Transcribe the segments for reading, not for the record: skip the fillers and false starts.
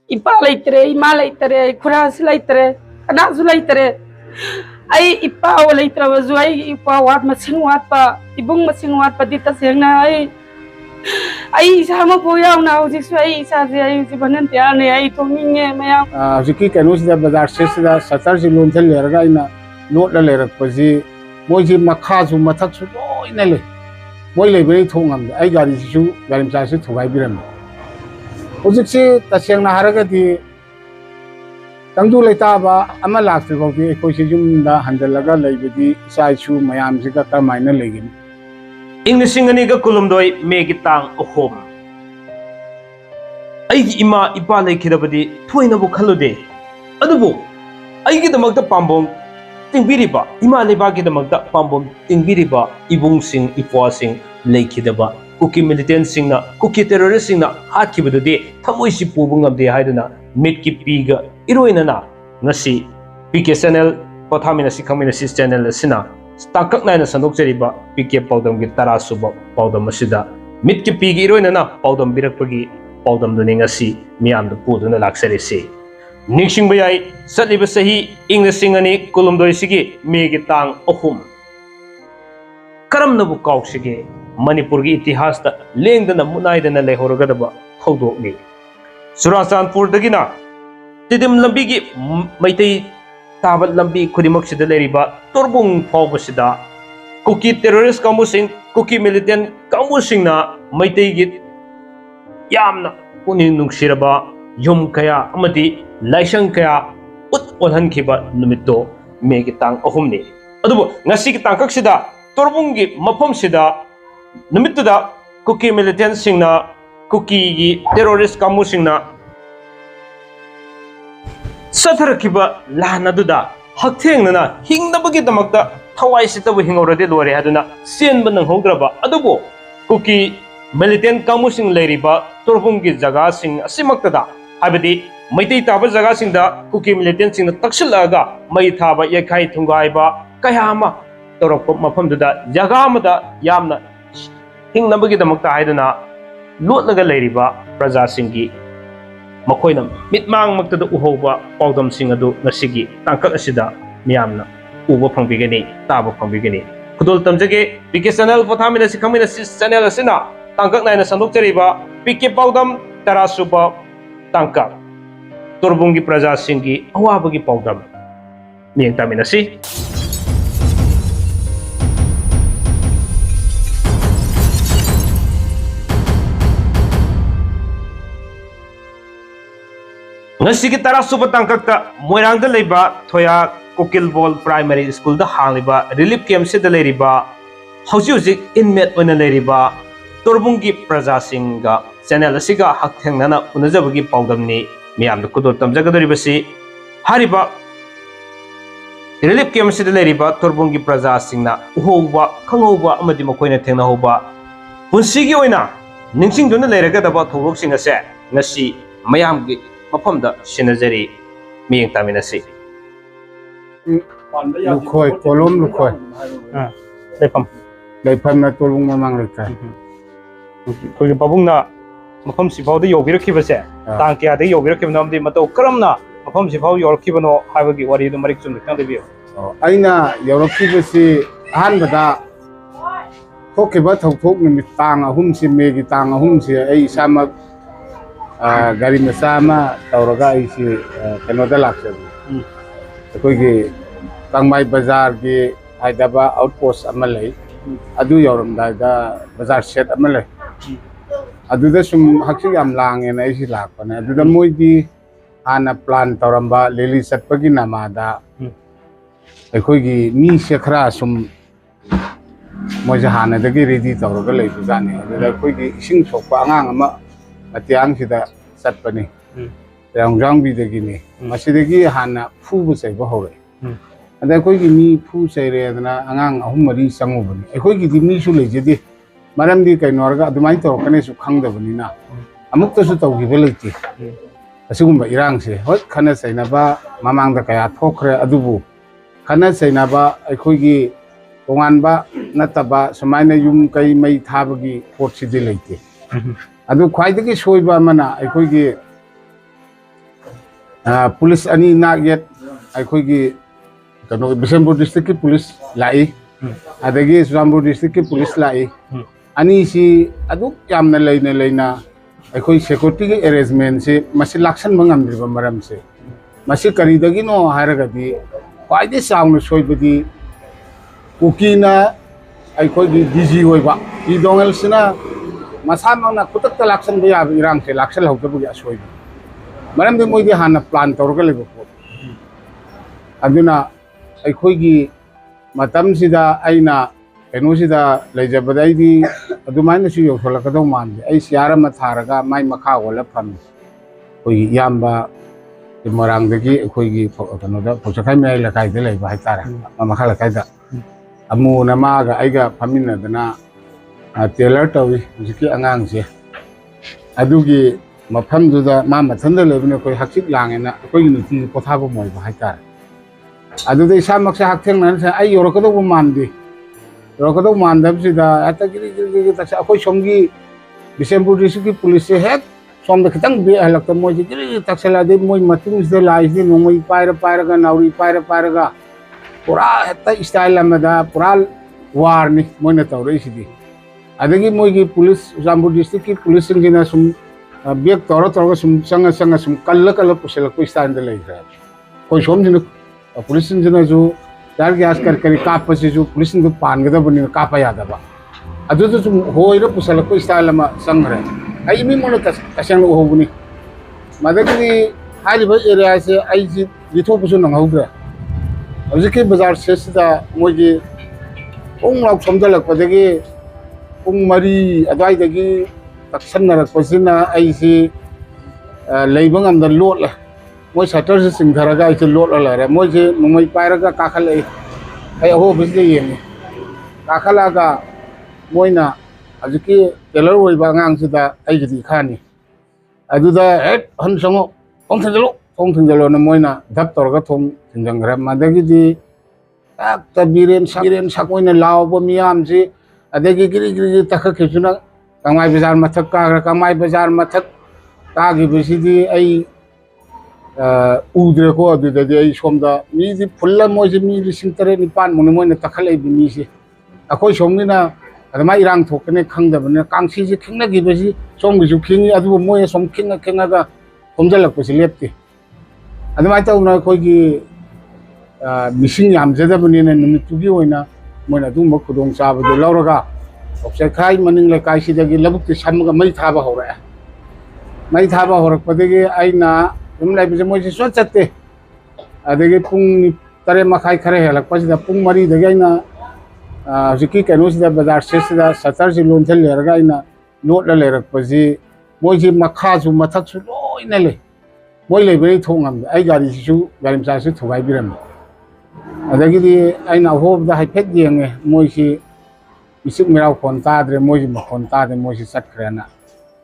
ipa leitere ima leitere khuras leitere anasu leitere ai ipa o leitere bazu ai ipa wat masing wat pa ibung masing wat pa dita sengna ai sama po yaw na hojik su ai sa je ai jibanan tia ne ai thominge maya hojiki kanu sida bazar se sida satar ji lon thel lerga ina lot la lerak paji moi ji makha ju mathak su loina le moi le bei thongam ai gari su gari mcha su thugai biram hojik se taseng na haraga di tangdu leita ba ama lakse ba di koi se jum da handal laga leibedi sai su mayam ji ka ta maina legin Inglising ani ga kulumdoi megi tang ohom aigi ima ipa lekhidabadi thoina bu khalude adubu aigi damakta pambom tingbiriba ima leba gi damakta pambom tingbiriba ibung sing ipwa sing lekhidaba kuki militant sing na kuki terrorist sing na hatkibadudi thamoi si pubu ngamde haiduna mitki piga iroina na ngasi PK channel pothamina sikhamina sis channel sina Stakak na sanok jariba PK paudam gi tara suba paudam asida mitki pigi iroina na paudam birakpagi paudam duninga si miyam da puduna laksari si ningsing bayai satliba sahi English ani kulumdoi sigi megi tang ohum karam na bu kauk sige Manipur gi itihas da lengdana munaidana lehorogadaba thawdokni Churachandpur dagina tidim lambi gi maitai tabat lambi khudimak sida leriba torbung phawbasida kuki terrorist kamusing kuki militant kamusing na maitai gi yamna puning nungsiraba yum kaya amati laisang kaya olhan khiba numitto megi tang ahumni adubo ngasi ki tangkak sida torbung gi mafam sida numittuda kuki militant singna kuki gi terrorist kamusing na Satharakiba Lanaduda, Haktangana, Hingnabagi the Makta, Hawaii Sitabu Hingoradi Lore Haduna, Sienban and Hongraba, Adobo, Kuki, Militant Kamusing Leriba, Torbungi Zagasing, Simaktada, Abadi, Maiti Taba Zagasinda, Kuki Militants in the Takshilaga, Maitaba Yakai Tungaiba, Kayama, Torok Mapamda, Yagamada, Yamna, Hingnabagi the Makta Haduna, Lutlaga Leriba, Prazasingi. Makoinam mitmang magtada uhoba paudam singadu ngasigi tangkak asida miyamna uba pangbigani taba pangbigani kudol tamjage PK channel pothamina sikhamina sis channel asina tangkak naina sandok chariba PK paudam tarasuba tangkak torbungi praja singi awabagi paudam miyang tamina si Ngasigi tara suba tangkakta moirangda leiba thoya Kokilbol Primary School da hangliba relief camp sida leiriba hausi inmate oina leiriba torbungi praja singa channel asiga hakthengnana unajabagi paudamni miyamda kudor tamjagadoribasi hariba relief camp sida leiriba torbungi praja singna uhoba khanghoba amadi makoina thengna hoba punsigi oina ningsingduna leiragadaba thorok singa se ngasi mayamgi Mapamda Shinazari Ming Taminasi Lukhoi kolom lukhoi Lepam na tulung mamang likai Koi babung na mapam sifau da yobirakhibase tang kya da yobirakhibna amdi matau karamna mapam sifau yorkhibano habagi wari du marik chum khang debiyo aina yorokhibasi ahanbada thokiba thok nimit tang ahum si megi tang ahum si ai sama gari masama tauraga isi kenoda lakse koi gi Kangmai Bazar gi haidaba outpost amalai adu yoram da bazar set amalai adu da sum haksi yam lang ena isi lakpane adu da moi di ana plan tauramba leli satpagi namada koi gi mi se khara sum moi jahana da gi ready tauraga lei bujane adu da koi gi sing sokpa angang ama atiang sida satpani yang bi de gini masidagi hana phu bu sai ba hore ada koi gi mi phu sai re na angang ahum mari sangu bani koi gi di mi su le jedi maram di kai norga adumai to kane su khang da bani na amuk to su to gi be leiti asugum ba irang se hot khana sai na ba mamang da kaya thokre adubu khana sai na ba koi gi tongan ba nataba sumaina yum kai mai thabagi pot si di leiti adu khwai dagi soiba mana koi gi police अनि नाग yet अखोगी कनो Bishanpur district की police लाई अदगी चुरामपुर district की police लाई अनि सी अदु यामना लेना अखोई security के arrangement से मसी लाक्सन बंगमद्रिबा मरम से मसी करीदगिनो हारगदी क्वाइदे साउंड सोइबदी कुकीना अखोगी डीजी होइबा इदोंगल सिना मसामना खुतक लाक्सन बया इरांग से लाक्सन हौतबु या सोइबा मरम दे मोइदे हाना प्लान तौरगा लेबो अदुना अखोगी मतम सिदा आइना कनोसिदा लेजबदाइदी अदुमाइना सु योथलकदौ मानदे आई सियारा मा थारगा माइ मखा होला फम कोई याम्बा मरांगदगी अखोगी कनोदा पोचखाइ माइ लकाइदे लेबा हाइतारा मखा लकाइदा अमु नमागा आइगा फमिनदना टेलर तवी जिकी अंगांगसे अदुगी मफमदुदा मा मथंदा लेबने कोई हक्सिक लांगेना कोई नुति पोथाबो मोइबा हाइतारा अदुदे इसामक्से हाक्थेंगना से आई योरकदौ मानदे योरकदौ मानदबसिदा अतगिरि तसा अखोई सोमगी बिशनपुर डिस्ट्रिक्ट की पुलिस से हेक सोमदा खितंग बे हलक्ता मोइ गिरि तक्सलादे मोइ मतुंगसिदा लाइसदे नोंगै पायरगा नाउरी पायरगा पूरा हेता स्टाइल अमदा पूरा वारनी मोइना तौरैसिदि अदगी मोइगी पुलिस चुरामपुर डिस्ट्रिक्ट की पुलिस सिंगिना सुम बेक तौर सुम संग सुम कल्ल पुसलक स्टाइल दे लेग्रा कोई सोमजिन पुलिस जो यार गैस करी कापसी पुलिस पानगदबनी काप यादबा अदुदु सुम होइर पुसलक स्टाइल अमा संग्रे आई मी मोन तसेंग होबनी मदगी हारिबा एरिया से आई जी लिथोपसु नंगौद्रे हजिके बाजार सेसदा मोइगी पुंग लाउ समदलकपदगी पुंग मरी अदाइदगी तक्सनरकपसिना आई सी लेबंग अंदर लोट मोइ शटर से सिंधरगा इसे लोट लरे मोइ जे नुमै पायरगा काखल आई हो बिसदे येंगे काखलागा मोइना अजुकी टेलर ओइबा ngang आई गिदि खानी अदुदा हेड हन संगो थों थंजलो न मोइना धप तोरगा थों थंजंगरा मदगिदि ता बिरेन साकोइना लावबो मियाम जे अदगी गिरि तख खिसुना कामाई बाजार मथक कागरा कामाई बाजार मथक कागी बिसिदि आई उद्रे को अदुदे आई सोमदा मीदि फुल्ला मोइसे मी लिसिंग तरे निपान मुने मोइना तखलै बिमीसे अखोई सोमनिना अदमा इरांग थोकने खंगदबने कांसी से खिंगनगिबसि सोमगिसु खिंगी अदु मोय सोम खिंगागा खोमजलकपसि लेप्ते अदमा तौना अखोइगी मिसिंग यामजदबनिना नुमितुगी ओइना मोइना दुम खुदोंग चाबदो लौरगा ऑब्जेक्टाइ मनिंग लेकाइसिदगी लबुक्ति समगा मै थाबा होरा मै थाबा होरकपदगी आइना दुम लाइबजे मोइसे सो चत्ते अदगी पुंग तरे मखाइ खरे हेलकपसिदा पुंग मरी दगी आइना हजिकी कनोसिदा बाजार सेसदा सतर से लोन थल लेरगा आइना लोट लेरकपसि मोइसे मखासु मथकसु लोइना ले मोइ लेबरे थोंगम आई गाड़ी मचासु थोगाइ बिरम अदगी आइना होबदा हाइफेट येंगे मोइसे इसिक मेराव फोन ताद्रे मोइसे मखोन तादे मोइसे चटखरेना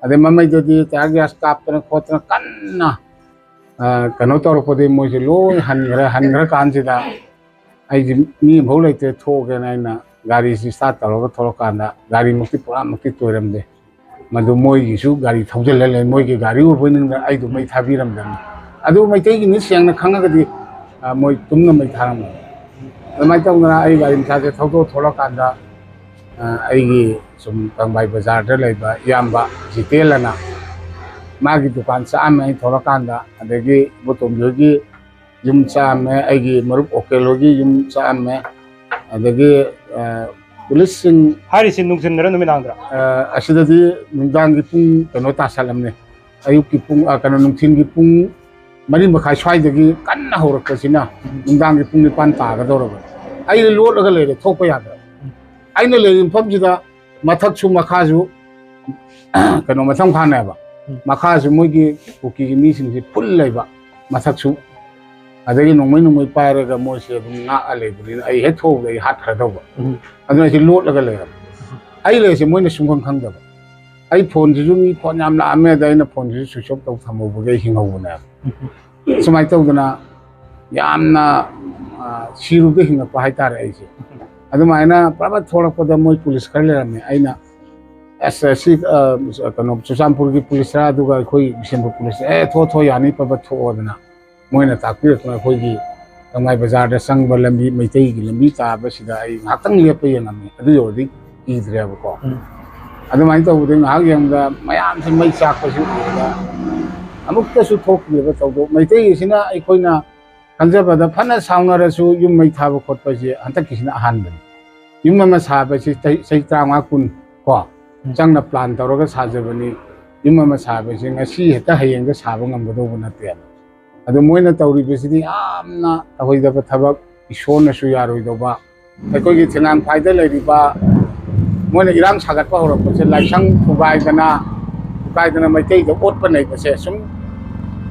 अदे ममैददी तार गैस कापतना खोतना कन्ना कनो तौरपदे मोइसे लोइ हनग्रा कानसिदा आई मी भौ लेते थोगेना आइना गाड़ी से स्टार्ट तौरगा थोरकाना गाड़ी मुक्ति पूरा मुक्ति तोरमदे मदु मोइगिसु गाड़ी थौजल ले मोइगी गाड़ी उबनिंग आइदु मै थाबिरमदन अदु मैतैगी नि सेंगना खंगगदी मोइ तुमना मै थारम अदमाइ तौना आई गाड़ी मचासे थौदो थोरकाना आइगी सुम कंबाई बाजार द लेबा याम्बा जितेलना मागी दुकान सामे थोरकाना अदगी बोतोमजोगी युम चामे आइगी मरुप ओकेलोगी युम चामे अदगी पुलिस सिंह हारिसिन नुंगसिनरा नुमिनांगरा असिददी नुंदांगी पुंग कनो तासालमने अयुकी पुंग कनो नुंथिनगी पुंग मरी मखाइ स्वाइदगी कन्ना होरकसिना नुंदांगी पुंग निपान तागदोरबा आई लोटलगा लेरे थोपा यादा आइना लेरिम फमजिदा मथकसु मखासु कनो मथम खानाबा मखासु मोइगी कुकी मीसिंगसि फुल लेबा मथकसु अदगी नोंमै पायरगा मोइसे दुम ना लेबरिन आई हे थोग आई हाथ खरदौबा अदुना सि लोटलगा लेरम आई लेसे मोइना सुंखं खंगदबा आई फोन जिजु मी फोन याम लामे दाइना फोन जिजु स्विच ऑफ तौ थमौबगे हिंगौबना सुमाइ तौदना यामना सिरुबे हिंगपा हाइतार आइसे अदुमाइना प्रबा थोरकपदा मोइ पुलिस खर लेरमे आइना एसएससी कनो चुचामपुर की पुलिस रा दुगा खोई बिशनपुर पुलिस ए थो यानी प्रबा थोदना मोइना ताकपिरक्तुना अखोइगी तंगाई बाजार संगबा लंबी मैतैगी लंबी ताबसिदा आई ngakhtang lepa yengami adu yodi idreba ko adumai tawde ngak yengda mayam se mai chakpasu da amukta su thokleba tawdo Meitei sina aikoina kanjabada phana saunarasu yum mai thaba khotpasi hantakisina ahanbani yum ma sabasi sai tranga kun ko changna plan tawraga sajabani yum ma sabasi ngasi heta hayengga saba ngamgado bunate adu moina tawribasidi amna ahoidaba thabak ishona su yaroidoba aikogi thengang phaida leiriba moina irang sagatpa horakpase laisang thugaidana maitei da otpa nei base sum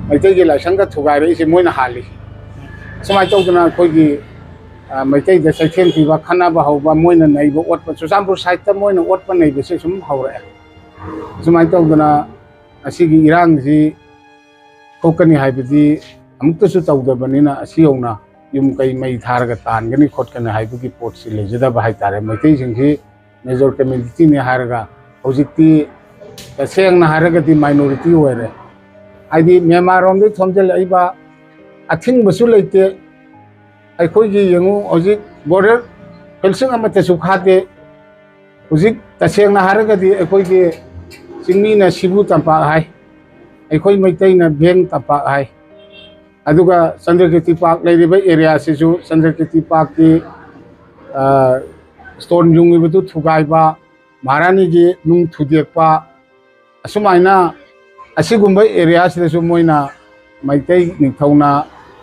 maitei gi laisang ga thugai rei se moina hali samai tawdana aikogi maitei da saithen piba khana ba hoba moina nei ba otpa susampur site ta moina otpa nei base sum hore samai tawdana asigi irang ji kokani haibidi amukta su tawdabanina asiyona yum kai mai tharga tangani khotkani haibigi pot si lejada ba haitare maitei singhi major community ne harga hojikti tasengna harga di minority were aidi memarom de thomjel aiba athing basu leite aikoi gi yengu hojik border fencing amate su khate hojik tasengna harga di aikoi gi singmi na sibu tampa hai aikoi maitai na beng tampa hai aduga Chandrakirti Park leiriba area sisu Chandrakirti Park ki stone jungi betu thugai ba Maharani gi nung thudekpa asumaina asigumba area sidasu moina maitai ningthauna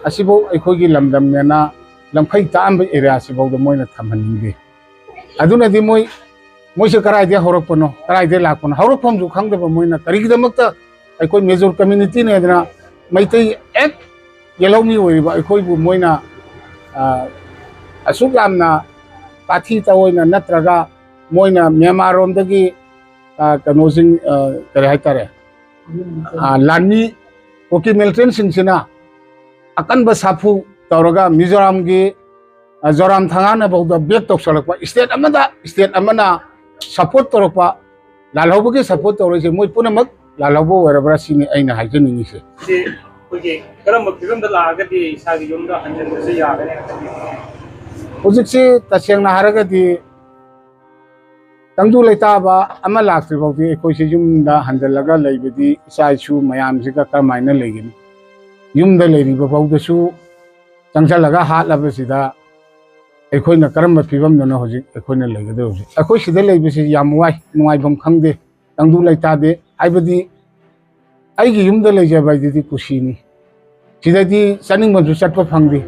asibo aikoi gi lamdam nena lamkhai taamba area sibo da moina thamhaningde aduna di moise karai de horakpano karai de lakpano horakpham ju khangdaba moina karigidamakta aikoi major community ne dana maitai ek yelomi oiba aikoi bu moina asuk lamna pathi tawoina natraga moina Myanmar romdagi kanosing kare haitare lani koki milton singsina akan ba safu tawraga Mizoram gi Zoram thangana bauda bek tok salakpa state amana support torokpa lalhobugi support torose moi punamak lalhobo werabra sini aina haijeningi se Okay, karam film da laga di sagi yumda hanjan se yaga hojikse tasengna haragadi tangdu leita ba ama laktri bauti ekoise yumda handalaga leibedi isaisu mayam siga karmaina legini yumda leiriba baudasu changsalaga hatlabasida ekoina karamba phibam dona hojik ekoina legade hojik ekoi sida leibasi yamwai nuaibam khangde tangdu leita de aibadi aigi yumda leijaba didi kusini sidadi chaningmamsu chatpa phangde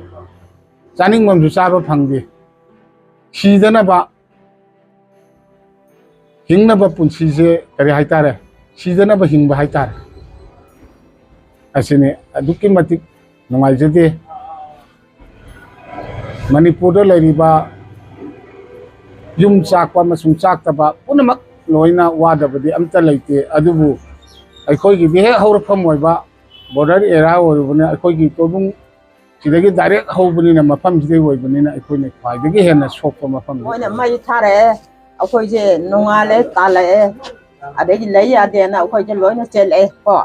chaningmamsu chaba phangde sidana ba hingna ba punsi se kare haitare sidana ba hingba haitare asine aduki matik nungai jade Manipur da leiriba yum chakpa masung chaktaba punamak loina wadabadi amta leite adubu aikoi gi he haurpham oiba border area oibune aikoi gi tobung sidagi direct haubuni na mafam sidai oibune na aikoi ne khwaidagi hena sokpa mafam moina mai thare akoi je nongale tale adegi leya de na akoi je loina chele ko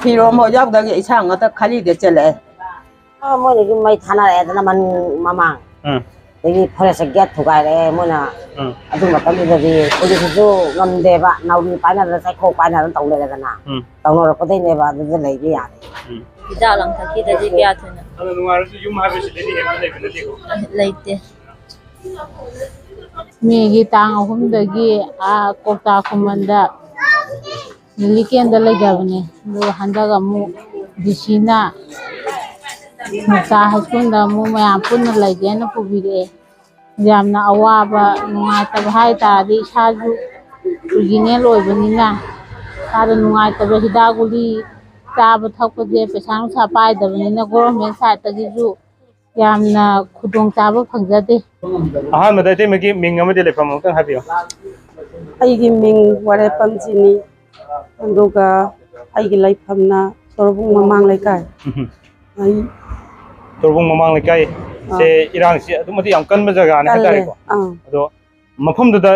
phiro mo yak da gi isang ata khali de chele moina gi mai thana re na man mamang degi forest get thugai re moina adu makam de oje su ngamde ba nauni paina da sai kho paina da tawle da na tawno ko dei ne ba da lei gi ya ida lang thaki da ji kya thuna ana nuar su yum ha besi ledi hem le bene diko leite मेगी तांग अहुमदगी कोकता खुमंदा लिकेंदा लेगाबने दो हंदाग अमु दिसिना मुक्ता हस्कुंदा मु मयाम पुन्ना लेगेना पुबिरे यामना अवाबा नुंगाइतब हाइतादी साजु पुगिने लोइबनिना सादा नुंगाइतब हिदागुली चाब थकपजे पैसा नुसा पाइदबनिना गवर्नमेंट साइडतगिजु यामना खुदोंग चाबा फंगजदे ahan madai te megi ming amade le pam tang habiyo aigi ming ware pamjini anduga aigi laifamna sorbung mamang laikai ai torbung mamang le kai se irang si adumati yam kan ma jaga ne hatare ko ado mafam da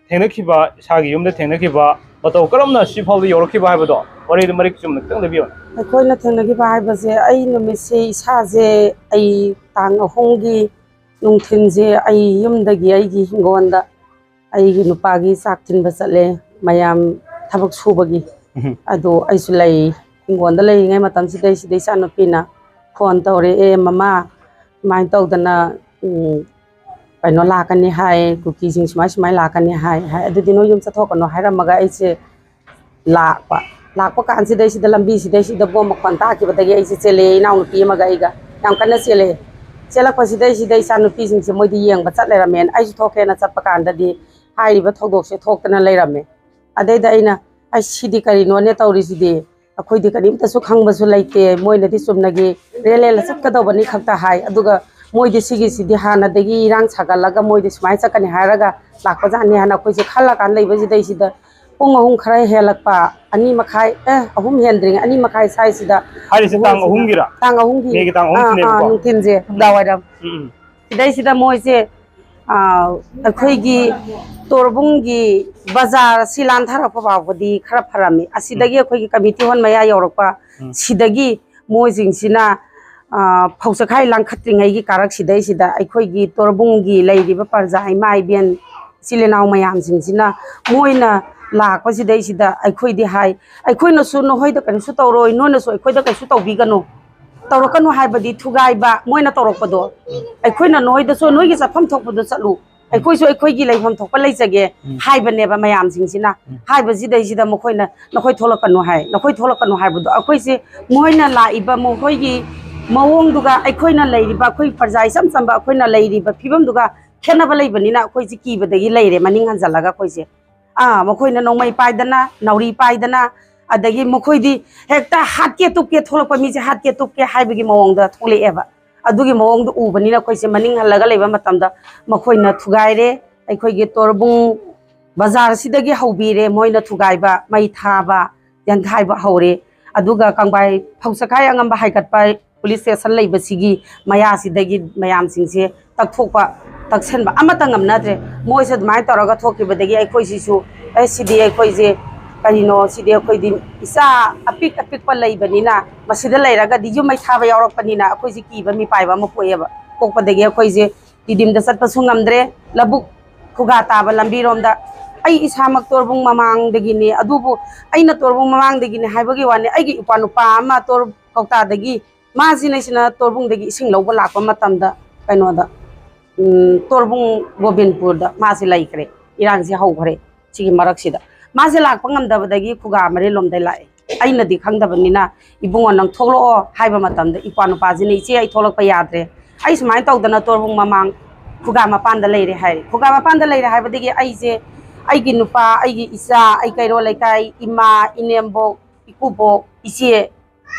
thengna khiba sagi yum da thengna khiba bato karamna si phal yorokhiba habado ori de marik chum nak tang de biyo ꯑꯩꯈꯣꯏꯅ ꯊꯦꯡꯅꯈꯤꯕ ꯍꯥꯏꯕꯁꯦ ꯑꯩ ꯅꯨꯃꯤꯠꯁꯦ ꯏꯁꯥꯁꯦ ꯑꯩ ꯇꯥꯡ 3ꯒꯤ ꯅꯨꯡꯊꯤꯟꯁꯦ ꯑꯩ ꯌꯨꯝꯗꯒꯤ ꯑꯩꯒꯤ ꯍꯤꯡꯒꯣꯜꯗ ꯑꯩꯒꯤ ꯅꯨꯄꯥꯒꯤ ꯆꯥꯛ ꯊꯤꯟꯕ ꯆꯠꯂꯦ ꯃꯌꯥꯝ ꯊꯕꯛ ꯁꯨꯕꯒꯤ ꯑꯗꯣ ꯑꯩꯁꯨ ꯂꯩ ꯍꯤꯡꯒꯣꯜꯗ ꯂꯩꯔꯤꯉꯩ ꯃꯇꯝꯁꯤꯗꯩꯁꯤꯗ ꯏꯆꯥꯅꯨꯄꯤꯅ ꯐꯣꯟ ꯇꯧꯔꯛꯑꯦ ꯃꯃꯥ ꯁꯨꯃꯥꯏꯅ ꯇꯧꯗꯅ ꯀꯩꯅꯣ ꯂꯥꯛꯀꯅꯤ ꯍꯥꯏ ꯀꯨꯀꯤꯁꯤꯡ ꯁꯨꯃꯥꯏ ꯂꯥꯛꯀꯅꯤ ꯍꯥꯏ ꯑꯗꯨꯗꯤ ꯅꯣꯏ ꯌꯨꯝ ꯆꯠꯊꯣꯛꯀꯅꯣ ꯍꯥꯏꯔꯝꯃꯒ ꯑꯩꯁꯦ ꯂꯥꯛꯄ ꯀꯥꯟꯁꯤꯗꯩꯁꯤꯗ ꯂꯝꯕꯤꯁꯤꯗꯩꯁꯤꯗ ꯕꯣꯝ ꯃꯈꯣꯟ ꯇꯥꯈꯤꯕꯗꯒꯤ ꯑꯩꯁꯦ ꯆꯦꯜꯂꯛꯑꯦ ꯏꯅꯥꯎꯅꯨꯄꯤ ꯑꯃꯒ ꯑꯩꯒ ꯌꯥꯝ ꯀꯟꯅ ꯆꯦꯜꯂꯛꯑꯦ ꯆꯦꯜꯂꯛꯄꯁꯤꯗꯩꯁꯤꯗ ꯏꯆꯥꯅꯨꯄꯤꯁꯤꯡꯁꯦ ꯃꯣꯏꯗꯤ ꯌꯦꯡꯕ ꯆꯠ ꯂꯩꯔꯝꯃꯦꯅ ꯑꯩꯁꯨ ꯊꯣꯛꯀꯦꯅ ꯆꯠꯄ ꯀꯥꯟꯗꯗꯤ ꯍꯥꯏꯔꯤꯕ ꯊꯧꯗꯣꯛꯁꯦ ꯊꯣꯛꯇꯅ ꯂꯩꯔꯝꯃꯦ ꯑꯗꯩꯗ ꯑꯩꯅ ꯁꯤꯗꯤ ꯀꯔꯤꯅꯣꯅꯦ ꯇꯧꯔꯤꯁꯤꯗꯤ ꯑꯩꯈꯣꯏꯗꯤ ꯀꯔꯤꯝꯇꯁꯨ ꯈꯪꯕꯁꯨ ꯂꯩꯇꯦ ꯃꯣꯏꯅꯗꯤ ꯆꯨꯝꯅꯒꯤ ꯔꯦꯂꯦꯜꯗ ꯆꯠꯀꯗꯧꯕꯅꯤ ꯈꯛꯇ ꯍꯥꯏ ꯑꯗꯨꯒ ꯃꯣꯏꯗꯤ ꯁꯤꯒꯤꯁꯤꯗꯤ ꯍꯥꯟꯅꯗꯒꯤ ꯏꯔꯥꯡ ꯁꯥꯒꯠꯂꯒ ꯃꯣꯏꯗꯤ ꯁꯨꯃꯥꯏꯅ ꯆꯠꯀꯅꯤ ꯍꯥꯏꯔꯒ ꯂꯥꯛꯄꯖꯥꯠꯅꯤ ꯍꯥꯏꯅ ꯑꯩꯈꯣꯏꯁꯦ ꯈꯜꯂꯀꯥꯟꯗ ꯂꯩꯕꯁꯤꯗꯩꯁꯤꯗ ꯄꯨꯡ 3 ꯈꯔ ꯍꯦꯜꯂꯛꯄ 2:30 3 ꯍꯦꯟꯗ꯭ꯔꯤꯉꯩ 2:30 ꯁ꯭ꯋꯥꯏꯁꯤꯗ ꯍꯥꯏꯔꯤꯁꯦ ꯇꯥꯡ 3ꯒꯤꯔꯥ ꯇꯥꯡ 3ꯒꯤ ꯃꯦꯒꯤ ꯇꯥꯡ 3 ꯅꯨꯡꯊꯤꯟꯁꯦ ꯅꯨꯡꯗꯥꯡꯋꯥꯏꯔꯝ ꯁꯤꯗꯩꯁꯤꯗ ꯃꯣꯏꯁꯦ ꯑꯩꯈꯣꯏꯒꯤ ꯇꯣꯔꯕꯨꯡꯒꯤ ꯕꯖꯥꯔ ꯁꯤ ꯂꯥꯟꯊꯔꯛꯄ ꯐꯥꯎꯕꯗꯤ ꯈꯔ ꯐꯔꯝꯃꯤ ꯑꯁꯤꯗꯒꯤ ꯑꯩꯈꯣꯏꯒꯤ ꯀꯃꯤꯇꯤ ꯍꯣꯜ ꯃꯌꯥ ꯌꯧꯔꯛꯄ ꯁꯤꯗꯒꯤ ꯃꯣꯏꯁꯤꯡꯁꯤꯅ ꯐꯧꯆꯈꯥꯏ ꯂꯥꯡꯈꯠꯇ꯭ꯔꯤꯉꯩꯒꯤ ꯀꯥꯔꯛꯁꯤꯗꯩꯁꯤꯗ ꯑꯩꯈꯣꯏꯒꯤ ꯇꯣꯔꯕꯨꯡꯒꯤ ꯂꯩꯔꯤꯕ ꯄ꯭ꯔꯖꯥ ꯏꯃꯥ ꯏꯕꯦꯟ ꯏꯆꯤꯜ ꯏꯅꯥꯎ ꯃꯌꯥꯝꯁꯤꯡꯁꯤꯅ ꯃꯣꯏꯅ ꯂꯥꯛꯄꯁꯤꯗꯩꯁꯤꯗ ꯑꯩꯈꯣꯏꯗꯤ ꯍꯥꯏ ꯑꯩꯈꯣꯏꯅꯁꯨ ꯅꯈꯣꯏꯗ ꯀꯔꯤꯁꯨ ꯇꯧꯔꯣꯏ ꯅꯣꯏꯅꯁꯨ ꯑꯩꯈꯣꯏꯗ ꯀꯩꯁꯨ ꯇꯧꯕꯤꯒꯅꯨ ꯇꯧꯔꯛꯀꯅꯨ ꯍꯥꯏꯕꯗꯤ ꯊꯨꯒꯥꯏꯕ ꯃꯣꯏꯅ ꯇꯧꯔꯛꯄꯗꯣ ꯑꯩꯈꯣꯏꯅ ꯅꯣꯏꯗꯁꯨ ꯅꯣꯏꯒꯤ ꯆꯠꯐꯝ ꯊꯣꯛꯄꯗꯣ ꯆꯠꯂꯨ ꯑꯩꯈꯣꯏꯁꯨ ꯑꯩꯈꯣꯏꯒꯤ ꯂꯩꯐꯝ ꯊꯣꯛꯄ ꯂꯩꯖꯒꯦ ꯍꯥꯏꯕꯅꯦꯕ ꯃꯌꯥꯝꯁꯤꯡꯁꯤꯅ ꯍꯥꯏꯕꯁꯤꯗꯩꯁꯤꯗ ꯃꯈꯣꯏꯅ ꯅꯈꯣꯏ ꯊꯣꯛꯂꯛꯀꯅꯨ ꯍꯥꯏ ꯅꯈꯣꯏ ꯊꯣꯛꯂꯛꯀꯅꯨ ꯍꯥꯏꯕꯗꯣ ꯑꯩꯈꯣꯏꯁꯦ ꯃꯣꯏꯅ ꯂꯥꯛꯏꯕ ꯃꯈꯣꯏꯒꯤ ꯃꯑꯣꯡꯗꯨꯒ ꯑꯩꯈꯣꯏꯅ ꯂꯩꯔꯤꯕ ꯑꯩꯈꯣꯏ ꯄ꯭ꯔꯖꯥ ꯏꯆꯝ ꯆꯝꯕ ꯑꯩꯈꯣꯏꯅ ꯂꯩꯔꯤꯕ ꯐꯤꯕꯝꯗꯨꯒ ꯈꯦꯠꯅꯕ ꯂꯩꯕꯅꯤना ꯑꯩꯈꯣꯏꯁꯦ ꯀꯤꯕꯗꯒꯤ ꯂꯩꯔꯦ ꯃꯅꯤꯡ ꯍꯟꯖꯜꯂꯒ ꯑꯩꯈꯣꯏꯁꯦ ꯃꯈꯣꯏꯅ ꯅꯣꯡꯃꯩ ꯄꯥꯏꯗꯅ ꯅꯥꯎꯔꯤ ꯄꯥꯏꯗꯅ ꯑꯗꯒꯤ ꯃꯈꯣꯏꯗꯤ ꯍꯦꯛꯇ ꯍꯥꯠꯀꯦ ꯇꯨꯞꯀꯦ ꯊꯣꯛꯂꯛꯄ ꯃꯤꯁꯦ ꯍꯥꯠꯀꯦ ꯇꯨꯞꯀꯦ ꯍꯥꯏꯕꯒꯤ ꯃꯑꯣꯡꯗ ꯊꯣꯛꯂꯛꯑꯦꯕ ꯑꯗꯨꯒꯤ ꯃꯑꯣꯡꯗ ꯎꯕꯅꯤꯅ ꯑꯩꯈꯣꯏꯁꯦ ꯃꯅꯤꯡ ꯍꯜꯂꯒ ꯂꯩꯕ ꯃꯇꯝꯗ ꯃꯈꯣꯏꯅ ꯊꯨꯒꯥꯏꯔꯦ ꯑꯩꯈꯣꯏꯒꯤ ꯇꯣꯔꯕꯨꯡ ꯕꯖꯥꯔꯁꯤꯗꯒꯤ ꯍꯧꯕꯤꯔꯦ ꯃꯣꯏꯅ ꯊꯨꯒꯥꯏꯕ ꯃꯩ ꯊꯥꯕ ꯌꯥꯟꯈꯥꯏꯕ ꯍꯧꯔꯦ ꯑꯗꯨꯒ ꯀꯪꯕꯥꯏ ꯐꯧꯆꯈꯥꯏ ꯑꯉꯝꯕ ꯍꯥꯏꯒꯠꯄ ꯄꯨꯂꯤꯁ ꯁ꯭ꯇꯦꯁꯟ ꯂꯩꯕꯁꯤꯒꯤ ꯃꯌꯥꯁꯤꯗꯒꯤ ꯃꯌꯥꯝꯁꯤꯡꯁꯦ ꯇꯛꯁꯟꯕ ꯑꯃꯠꯇ ꯉꯝꯅꯗ꯭ꯔꯦ ꯃꯣꯏꯁꯦ ꯑꯗꯨꯃꯥꯏꯅ ꯇꯧꯔꯒ ꯊꯣꯛꯈꯤꯕꯗꯒꯤ ꯑꯩꯈꯣꯏꯁꯤꯁꯨ ꯁꯤꯗꯤ ꯑꯩꯈꯣꯏꯁꯦ ꯀꯔꯤꯅꯣ ꯁꯤꯗꯤ ꯑꯩꯈꯣꯏꯗꯤ ꯏꯆꯥ ꯑꯄꯤꯛꯄ ꯂꯩꯕꯅꯤꯅ ꯃꯁꯤꯗ ꯂꯩꯔꯒꯗꯤ ꯌꯨꯝ ꯃꯩ ꯊꯥꯕ ꯌꯥꯎꯔꯛꯄꯅꯤ나 ꯑꯩꯈꯣꯏꯁꯦ ꯀꯤꯕ ꯃꯤꯄꯥꯏꯕ ꯑꯃ ꯄꯣꯛꯑꯦꯕ ꯄꯣꯛꯄꯗꯒꯤ ꯑꯩꯈꯣꯏꯁꯦ ꯇꯤꯗꯤꯝꯗ ꯆꯠꯄꯁꯨ ꯉꯝꯗ꯭रे ꯂꯧꯕꯨꯛ ꯈꯨꯒꯥ ꯇꯥꯕ ꯂꯝꯕꯤꯔꯣꯝꯗ ꯑꯩ ꯏꯁꯥꯃꯛ ꯇꯣꯔꯕꯨꯡ ꯃꯃꯥꯡꯗꯒꯤꯅꯤ ꯑꯗꯨꯕꯨ ꯑꯩꯅ ꯇꯣꯔꯕꯨꯡ ꯃꯃꯥꯡꯗꯒꯤꯅꯤ ꯍꯥꯏꯕꯒꯤ ꯋꯥꯅꯤ ꯑꯩꯒꯤ ꯏꯄꯥ ꯑꯃ ꯀꯧꯇꯥꯗꯒꯤ ꯃꯥꯁꯤꯅ ꯇꯣꯔꯕꯨꯡꯗꯒꯤ ꯏꯁꯤꯡ ꯂꯧꯕ ꯂꯥꯛꯄ ꯃꯇꯝꯗ ꯀꯩꯅꯣꯗ ꯇꯣꯔꯕꯨꯡ ꯒꯣꯕꯤꯟꯄꯨꯔꯗ ꯃꯥꯁꯤ ꯂꯩꯈ꯭ꯔꯦ ꯏꯔꯥꯡꯁꯤ ꯍꯧꯈ꯭ꯔꯦ ꯁꯤꯒꯤ ꯃꯔꯛꯁꯤꯗ ꯃꯥꯁꯦ ꯂꯥꯛꯄ ꯉꯝꯗꯕꯗꯒꯤ ꯈꯨꯒꯥ ꯃꯔꯤꯂꯣꯝꯗꯩ ꯂꯥꯛꯑꯦ ꯑꯩꯅꯗꯤ ꯈꯪꯗꯕꯅꯤꯅ ꯏꯕꯨꯡꯉꯣ ꯅꯪ ꯊꯣꯛꯂꯛꯑꯣ ꯍꯥꯏꯕ ꯃꯇꯝꯗ ꯅꯨꯄꯥꯁꯤꯅ ꯏꯆꯦ ꯑꯩ ꯊꯣꯛꯂꯛꯄ ꯌꯥꯗ꯭ꯔꯦ ꯑꯩ ꯁꯨꯃꯥꯏꯅ ꯇꯧꯗꯅ ꯇꯣꯔꯕꯨꯡ ꯃꯃꯥꯡ ꯈꯨꯒꯥ ꯃꯄꯥꯟꯗ ꯂꯩꯔꯦ ꯍꯥꯏꯔꯦ ꯈꯨꯒꯥ ꯃꯄꯥꯟꯗ ꯂꯩꯔꯦ ꯍꯥꯏꯕꯗꯒꯤ ꯑꯩꯁꯦ ꯑꯩꯒꯤ ꯅꯨꯄꯥ ꯑꯩꯒꯤ ꯏꯆꯥ ꯑꯩ ꯀꯩꯔꯣꯜ ꯂꯩꯀꯥꯏ ꯏꯃꯥ ꯏꯅꯦꯝꯕꯣꯛ ꯏꯀꯨꯕꯣꯛ ꯏꯆꯦ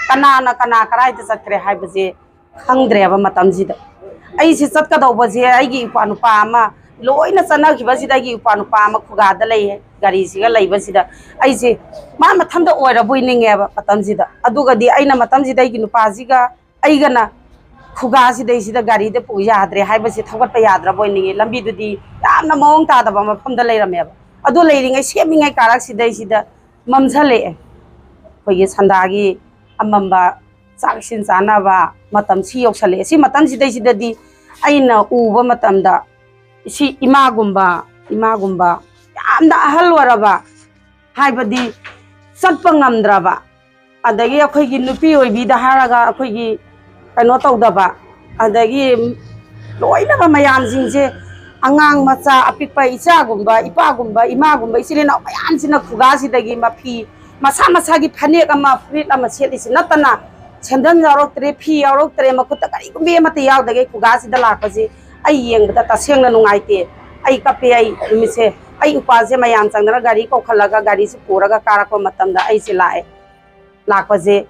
ꯀꯅꯥꯅ ꯀꯅꯥ ꯀꯗꯥꯏꯗ ꯆꯠꯈ꯭ꯔꯦ ꯍꯥꯏꯕꯁꯦ ꯈꯪꯗ꯭ꯔꯦꯕ ꯃꯇꯝꯁꯤꯗ ꯑꯩꯁꯦ ꯆꯠꯀꯗꯧꯕꯁꯦ ꯑꯩꯒꯤ ꯅꯨꯄꯥ ꯑꯃ ꯂꯣꯏꯅ ꯆꯠꯅꯈꯤꯕꯁꯤꯗ ꯑꯩꯒꯤ ꯅꯨꯄꯥ ꯑꯃ ꯈꯨꯒꯥꯗ ꯂꯩꯌꯦ ꯒꯥꯔꯤꯁꯤꯒ ꯂꯩꯕꯁꯤꯗ ꯑꯩꯁꯦ ꯃꯥ ꯃꯊꯟꯇ ꯑꯣꯏꯔꯕꯣꯏ ꯅꯤꯡꯉꯦꯕ ꯃꯇꯝꯁꯤꯗ ꯑꯗꯨꯒꯗꯤ ꯑꯩꯅ ꯃꯇꯝꯁꯤꯗ ꯑꯩꯒꯤ ꯅꯨꯄꯥꯁꯤꯒ ꯑꯩꯒꯅ ꯈꯨꯒꯥꯁꯤꯗꯩꯁꯤꯗ ꯒꯥꯔꯤꯗ ꯄꯨ ꯌꯥꯗ꯭ꯔꯦ ꯍꯥꯏꯕꯁꯦ ꯊꯧꯒꯠꯄ ꯌꯥꯗ꯭ꯔꯕꯣꯏ ꯅꯤꯡꯉꯦ ꯂꯝꯕꯤꯗꯨꯗꯤ ꯌꯥꯝꯅ ꯃꯑꯣꯡ ꯇꯥꯗꯕ ꯃꯐꯝꯗ ꯂꯩꯔꯝꯃꯦꯕ ꯑꯗꯨ ꯂꯩꯔꯤꯉꯩ ꯁꯦꯝꯃꯤꯉꯩ ꯀꯥꯔꯛꯁꯤꯗꯩꯁꯤꯗ ꯃꯝꯁꯜꯂꯛꯑꯦ ꯑꯩꯈꯣꯏꯒꯤ ꯁꯟꯗꯥꯒꯤ ꯑꯃꯝꯕ ꯆꯥꯛ ꯏꯁꯤꯟ ꯆꯥꯅꯕ ꯃꯇꯝ ꯁꯤ ꯌꯧꯁꯜꯂꯛꯑꯦ ꯁꯤ ꯃꯇꯝꯁꯤꯗꯩꯁꯤꯗꯗꯤ ꯑꯩꯅ ꯎꯕ ꯃꯇꯝꯗ ꯁꯤ ꯏꯃꯥꯒꯨꯝꯕ ꯌꯥꯝꯅ ꯑꯍꯜ ꯑꯣꯏꯔꯕ ꯍꯥꯏꯕꯗꯤ ꯆꯠꯄ ꯉꯝꯗ꯭ꯔꯕ ꯑꯗꯒꯤ ꯑꯩꯈꯣꯏꯒꯤ ꯅꯨꯄꯤ ꯑꯣꯏꯕꯤꯗ ꯍꯥꯏꯔꯒ ꯑꯩꯈꯣꯏꯒꯤ ꯀꯩꯅꯣ ꯇꯧꯗꯕ ꯑꯗꯒꯤ ꯂꯣꯏꯅꯕ ꯃꯌꯥꯝꯁꯤꯡꯁꯦ ꯑꯉꯥꯡ ꯃꯆꯥ ꯑꯄꯤꯛꯄ ꯏꯆꯥꯒꯨꯝꯕ ꯏꯄꯥꯒꯨꯝꯕ ꯏꯃꯥꯒꯨꯝꯕ ꯏꯆꯤꯜ ꯏꯅꯥꯎ ꯃꯌꯥꯝꯁꯤꯅ ꯈꯨꯒꯥꯁꯤꯗꯒꯤ ꯃꯐꯤ ꯃꯁꯥ ꯃꯁꯥꯒꯤ ꯐꯅꯦꯛ ꯑꯃ ꯐꯨꯔꯤꯠ ꯑꯃ ꯁꯦꯠꯂꯤꯁꯤ ꯅꯠꯇꯅ ꯁꯦꯟꯗꯟ ꯌꯥꯎꯔꯛꯇ꯭ꯔꯦ ꯐꯤ ꯌꯥꯎꯔꯛꯇ꯭ꯔꯦ ꯃꯈꯨꯠꯇ ꯀꯔꯤꯒꯨꯝꯕ ꯑꯃꯠꯇ ꯌꯥꯎꯗꯒꯩ ꯈꯨꯒꯥꯁꯤꯗ ꯂꯥꯛꯄꯁꯤ ꯑꯩ ꯌꯦꯡꯕꯗ ꯇꯁꯦꯡꯅ ꯅꯨꯡꯉꯥꯏꯇꯦ ꯑꯩ ꯀꯞꯄꯦ ꯑꯩ ꯅꯨꯃꯤꯠꯁꯦ ꯑꯩ ꯎꯄꯥꯜꯁꯦ ꯃꯌꯥꯝ ꯆꯪꯗꯅ ꯒꯥꯔꯤ ꯀꯧꯈꯠꯂꯒ ꯒꯥꯔꯤꯁꯤ ꯄꯨꯔꯒ ꯀꯥꯔꯛꯄ ꯃꯇꯝꯗ ꯑꯩꯁꯦ ꯂꯥꯛꯄꯁꯦ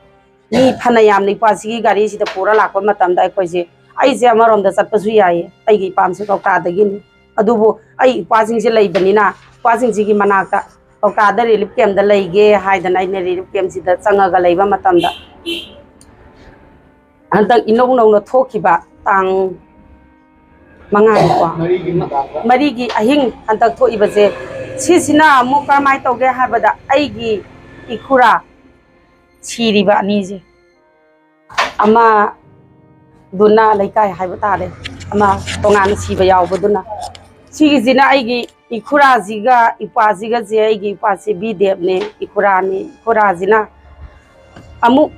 ꯃꯤ ꯐꯅ ꯌꯥꯝꯅ ꯏꯄꯥꯁꯤꯒꯤ ꯒꯥꯔꯤꯁꯤꯗ ꯄꯨꯔ ꯂꯥꯛꯄ ꯃꯇꯝꯗ ꯑꯩꯁꯦ ꯑꯃꯔꯣꯝꯗ ꯆꯠꯄꯁꯨ ꯌꯥꯏꯌꯦ ꯑꯩꯒꯤ ꯏꯄꯥꯝꯁꯦ ꯀꯧꯇꯥꯗꯒꯤꯅꯤ ꯑꯗꯨꯕꯨ ꯑꯩ ꯏꯄꯥꯁꯤꯡꯁꯦ ꯂꯩꯕꯅꯤꯅ ꯏꯄꯥꯁꯤꯡꯁꯤꯒꯤ ꯃꯅꯥꯛꯇ ꯀꯧꯇꯥꯗ ꯔꯤꯂꯤꯞ ꯀꯦꯝꯗ ꯂꯩꯒꯦ ꯍꯥꯏꯗꯅ ꯑꯩꯅ ꯔꯤꯂꯤꯞ ꯀꯦꯝꯁꯤꯗ ꯆꯪꯉꯒ ꯂꯩꯕ ꯃꯇꯝꯗ ꯍꯟꯗꯛ ꯏꯅꯧ ꯅꯧꯅ ꯊꯣꯛꯈꯤꯕ ꯇꯥꯡ 4ꯒꯤ ꯑꯍꯤꯡ ꯍꯟꯗꯛ ꯊꯣꯛꯏꯕꯁꯦ ꯁꯤꯁꯤꯅ ꯑꯃꯨꯛ ꯀꯔꯝꯍꯥꯏꯅ ꯇꯧꯒꯦ ꯍꯥꯏꯕꯗ ꯑꯩꯒꯤ ꯏꯈꯨꯔꯥ ꯁꯤꯔꯤꯕ ꯑꯅꯤꯁꯦ ꯑꯃ ꯗꯨꯅ ꯂꯩꯀꯥꯏ ꯍꯥꯏꯕ ꯇꯥꯔꯦ ꯑꯃ ꯇꯣꯉꯥꯟꯅ ꯁꯤꯕ ꯌꯥꯎꯕꯗꯨꯅ ꯁꯤꯒꯤꯁꯤꯅ ꯑꯩꯒꯤ ꯏꯈꯨꯔꯥꯁꯤꯒ ꯏꯄꯥꯁꯤꯒꯁꯦ ꯑꯩꯒꯤ ꯏꯄꯥꯁꯦ ꯕꯤꯗꯦꯞꯅꯦ ꯏꯈꯨꯔꯥꯅꯤ ꯏꯈꯨꯔꯥꯁꯤꯅ ꯑꯃꯨꯛ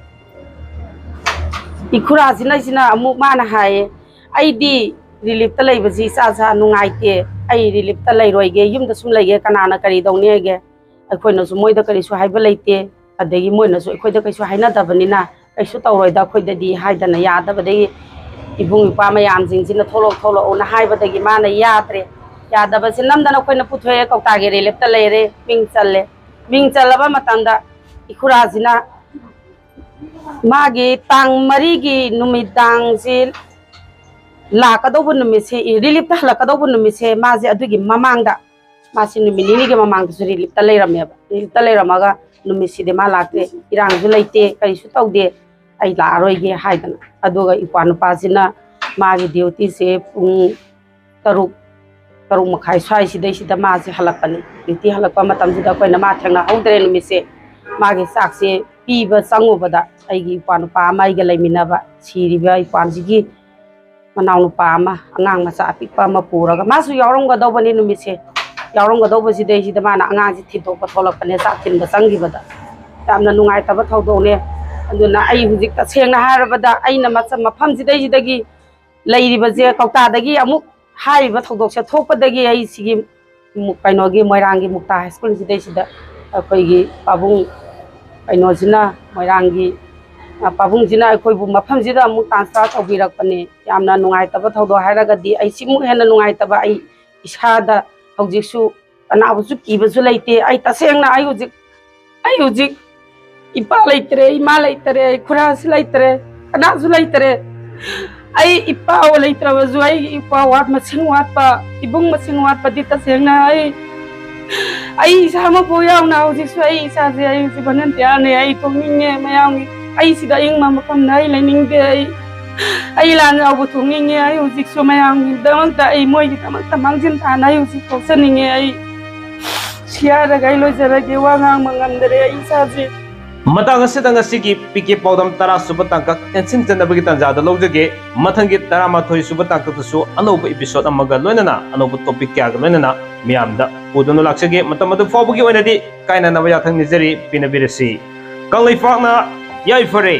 ꯏꯈꯨꯔꯥꯁꯤꯅ ꯑꯃꯨꯛ ꯃꯥꯅ ꯍꯥꯏꯌꯦ ꯑꯩꯗꯤ ꯔꯤꯂꯤꯐꯇ ꯂꯩꯕꯁꯤ ꯏꯆꯥ ꯅꯨꯡꯉꯥꯏꯇꯦ ꯑꯩ ꯔꯤꯂꯤꯐꯇ ꯂꯩꯔꯣꯏꯒꯦ ꯌꯨꯝꯗ ꯁꯨꯝ ꯂꯩꯒꯦ ꯀꯅꯥꯅ ꯀꯔꯤ ꯇꯧꯅꯤꯒꯦ ꯑꯩꯈꯣꯏꯅꯁꯨ ꯃꯣꯏꯗ ꯀꯔꯤꯁꯨ ꯍꯥꯏꯕ ꯂꯩꯇꯦ ꯑꯗꯒꯤ ꯃꯣꯏꯅꯁꯨ ꯑꯩꯈꯣꯏꯗ ꯀꯩꯁꯨ ꯍꯥꯏꯅꯗꯕꯅꯤꯅ ꯀꯩꯁꯨ ꯇꯧꯔꯣꯏꯗ ꯑꯩꯈꯣꯏꯗꯗꯤ ꯍꯥꯏꯗꯅ ꯌꯥꯗꯕꯗꯒꯤ ꯏꯕꯨꯡ ꯏꯄ꯭ꯋꯥ ꯃꯌꯥꯝꯁꯤꯡꯁꯤꯅ ꯊꯣꯛꯂꯛꯎꯅ ꯍꯥꯏꯕꯗꯒꯤ ꯃꯥꯅ ꯌꯥꯗ꯭ꯔꯦ ꯌꯥꯗꯕꯁꯤ ꯅꯝꯗꯅ ꯑꯩꯈꯣꯏꯅ ꯄꯨꯊꯣꯛꯑꯦ ꯀꯧꯇꯥꯒꯤ ꯔꯤꯂꯤꯐꯇ ꯂꯩꯔꯦ ꯃꯤꯡ ꯆꯜꯂꯦ ꯃꯤꯡ ꯆꯜꯂꯕ ꯃꯇꯝꯗ ꯏꯈꯨꯔꯥꯁꯤꯅ ꯃꯥꯒꯤ ꯇꯥꯡ 4ꯒꯤ ꯅꯨꯃꯤꯗꯥꯡꯁꯤ ꯂꯥꯛꯀꯗꯧꯕ ꯅꯨꯃꯤꯠꯁꯦ ꯔꯤꯂꯤꯐꯇ ꯍꯜꯂꯛꯀꯗꯧꯕ ꯅꯨꯃꯤꯠꯁꯦ ꯃꯥꯁꯦ ꯑꯗꯨꯒꯤ ꯃꯃꯥꯡꯗ ꯃꯥꯁꯤ ꯅꯨꯃꯤꯠ 2ꯅꯤꯒꯤ ꯃꯃꯥꯡꯗꯁꯨ ꯔꯤꯂꯤꯐꯇ ꯂꯩꯔꯝꯃꯦꯕ ꯔꯤꯂꯤꯐꯇ ꯂꯩꯔꯝꯃꯒ ꯅꯨꯃꯤꯠꯁꯤꯗꯤ ꯃꯥ ꯂꯥꯛꯇꯦ ꯏꯔꯥꯡꯁꯨ ꯂꯩꯇꯦ ꯀꯔꯤꯁꯨ ꯇꯧꯗꯦ ꯑꯩ ꯂꯥꯛꯑꯔꯣꯏꯒꯦ ꯍꯥꯏꯗꯅ ꯑꯗꯨꯒ ꯏꯄ꯭ꯋꯥ ꯅꯨꯄꯥꯁꯤꯅ ꯃꯥꯒꯤ ꯗ꯭ꯌꯨꯇꯤꯁꯦ ꯄꯨꯡ 6:30 ꯁ꯭ꯋꯥꯏꯁꯤꯗꯩꯁꯤꯗ ꯃꯥꯁꯦ ꯍꯜꯂꯛꯄꯅꯤ ꯗ꯭ꯌꯨꯇꯤ ꯍꯜꯂꯛꯄ ꯃꯇꯝꯁꯤꯗ ꯑꯩꯈꯣꯏꯅ ꯃꯥ ꯊꯦꯡꯅꯍꯧꯗ꯭ꯔꯦ ꯅꯨꯃꯤꯠꯁꯦ ꯃꯥꯒꯤ ꯆꯥꯛꯁꯦ ꯄꯤꯕ ꯆꯪꯉꯨꯕꯗ ꯑꯩꯒꯤ ꯏꯄ꯭ꯋꯥ ꯅꯨꯄꯥ ꯑꯃ ꯑꯩꯒ ꯂꯩꯃꯤꯟꯅꯕ ꯁꯤꯔꯤꯕ ꯏꯄ꯭ꯋꯥꯁꯤꯒꯤ ꯃꯅꯥꯎ ꯅꯨꯄꯥ ꯑꯃ ꯑꯉꯥꯡ ꯃꯆꯥ ꯑꯄꯤꯛꯄ ꯑꯃ ꯄꯨꯔꯒ ꯃꯥꯁꯨ ꯌꯥꯎꯔꯝꯒꯗꯧꯕꯅꯤ ꯅꯨꯃꯤꯠꯁꯦ ꯌꯥꯎꯔꯝꯒꯗꯧꯕꯁꯤꯗꯩꯁꯤꯗ ꯃꯥꯅ ꯑꯉꯥꯡꯁꯦ ꯊꯤꯟꯗꯣꯛꯄ ꯊꯣꯛꯂꯛꯄꯅꯦ ꯆꯥꯛ ꯊꯤꯟꯕ ꯆꯪꯈꯤꯕꯗ ꯌꯥꯝꯅ ꯅꯨꯡꯉꯥꯏꯇꯕ ꯊꯧꯗꯣꯛꯅꯦ ꯑꯗꯨꯅ ꯑꯩ ꯍꯧꯖꯤꯛ ꯇꯁꯦꯡꯅ ꯍꯥꯏꯔꯕꯗ ꯑꯩꯅ ꯃꯐꯝꯁꯤꯗꯩꯁꯤꯗꯒꯤ ꯂꯩꯔꯤꯕꯁꯦ ꯀꯧꯇꯥꯗꯒꯤ ꯑꯃꯨꯛ ꯍꯥꯏꯔꯤꯕ ꯊꯧꯗꯣꯛꯁꯦ ꯊꯣꯛꯄꯗꯒꯤ ꯑꯩ ꯁꯤꯒꯤ ꯀꯩꯅꯣꯒꯤ ꯃꯣꯏꯔꯥꯡꯒꯤ ꯃꯨꯛꯇꯥ ꯍꯥꯏ ꯁ꯭ꯀꯨꯜꯁꯤꯗꯩꯁꯤꯗ ꯑꯩꯈꯣꯏꯒꯤ ꯄꯥꯕꯨꯡ ꯀꯩꯅꯣꯁꯤꯅ ꯃꯣꯏꯔꯥꯡꯒꯤ ꯄꯥꯕꯨꯡꯁꯤꯅ ꯑꯩꯈꯣꯏꯕꯨ ꯃꯐꯝꯁꯤꯗ ꯑꯃꯨꯛ ꯇ꯭ꯔꯥꯟꯁꯐꯔ ꯇꯧꯕꯤꯔꯛꯄꯅꯦ ꯌꯥꯝꯅ ꯅꯨꯡꯉꯥꯏꯇꯕ ꯊꯧꯗꯣꯛ ꯍꯥꯏꯔꯒꯗꯤ ꯑꯩ ꯁꯤꯃꯨꯛ ꯍꯦꯟꯅ ꯅꯨꯡꯉꯥꯏꯇꯕ ꯑꯩ ꯏꯁꯥꯗ ꯍꯧꯖꯤꯛꯁꯨ ꯀꯅꯥꯕꯨꯁꯨ ꯀꯤꯕꯁꯨ ꯂꯩꯇꯦ ꯑꯩ ꯇꯁꯦꯡꯅ ꯑꯩ ꯍꯧꯖꯤꯛ ꯏꯄꯥ ꯂꯩꯇ꯭ꯔꯦ ꯏꯃꯥ ꯂꯩꯇ꯭ꯔꯦ ꯏꯈꯨꯔꯥꯁꯨ ꯂꯩꯇ꯭ꯔꯦ ꯀꯅꯥꯁꯨ ꯂꯩꯇ꯭ꯔꯦ ꯑꯩ ꯏꯄꯥ ꯂꯩꯇ꯭ꯔꯕꯁꯨ ꯑꯩꯒꯤ ꯏꯄꯥ ꯃꯁꯤꯡ ꯋꯥꯠꯄ ꯏꯕꯨꯡ ꯃꯁꯤꯡ ꯋꯥꯠꯄꯗꯤ ꯇꯁꯦꯡꯅ ꯑꯩ ꯏꯁꯥꯃꯛꯄꯨ ꯌꯥꯎꯅ ꯍꯧꯖꯤꯛꯁꯨ ꯑꯩ ꯏꯁꯥꯁꯦ ꯑꯩ ꯍꯧꯖꯤꯛ ꯚꯣꯂꯟꯇꯤꯌꯥꯔꯅꯦ ꯑꯩ ꯊꯣꯛꯅꯤꯡꯉꯦ ꯃꯌꯥꯝꯒꯤ ꯑꯩ ꯁꯤꯗ ꯑꯏꯪꯕ ꯃꯐꯝꯗ ꯑꯩ ꯂꯩꯅꯤꯡꯗꯦ ꯑꯩ ꯂꯥꯟ ꯌꯥꯎꯕ ꯊꯣꯛꯅꯤꯡꯉꯦ ꯑꯩ ꯍꯧꯖꯤꯛꯁꯨ ꯃꯌꯥꯝꯒꯤꯗꯃꯛꯇ ꯑꯩ ꯃꯣꯏꯒꯤꯗꯃꯛꯇ ꯃꯥꯡꯖꯤꯟ ꯊꯥꯅ ꯑꯩ ꯍꯧꯖꯤꯛ ꯊꯣꯛꯆꯅꯤꯡꯉꯦ ꯑꯩ ꯁꯤꯌꯥꯔꯒ ꯑꯩ ꯂꯣꯏꯖꯔꯒꯦ ꯋꯥ ꯉꯥꯡꯕ ꯉꯝꯗꯔꯦ ꯑꯩ ꯏꯁꯥꯁꯦ ꯃꯇꯥꯡ ꯑꯁꯤꯗ ꯉꯁꯤꯒꯤ ꯄꯤꯀꯦ ꯄꯥꯎꯗꯝ 10 ꯁꯨꯕ ꯇꯥꯡꯀꯛ ꯇꯦꯟꯁꯤꯟꯖꯅꯕꯒꯤ ꯇꯥꯟꯖꯥꯗ ꯂꯧꯖꯒꯦ ꯃꯊꯪꯒꯤ 11 ꯁꯨꯕ ꯇꯥꯡꯀꯛꯇꯁꯨ ꯑꯅꯧꯕ episode ꯑꯃꯒ ꯂꯣꯏꯅꯅ ꯑꯅꯧꯕ ꯇꯣꯄꯤꯛ ꯀꯌꯥꯒ ꯂꯣꯏꯅꯅ ꯃꯤꯌꯥꯝꯗ ꯄꯨꯗꯨꯅ ꯂꯥꯛꯆꯒꯦ ꯃꯇꯝ ꯑꯗꯨ ꯐꯥꯎꯕꯒꯤ ꯑꯣꯏꯅꯗꯤ ꯀꯥꯏꯅꯅꯕ ꯌꯥꯊꯪ ꯅꯤꯖꯔꯤ ꯄꯤꯅꯕꯤꯔꯁꯤ ꯀꯪꯂꯩꯄꯥꯛꯅ ꯌꯥꯏꯐꯔꯦ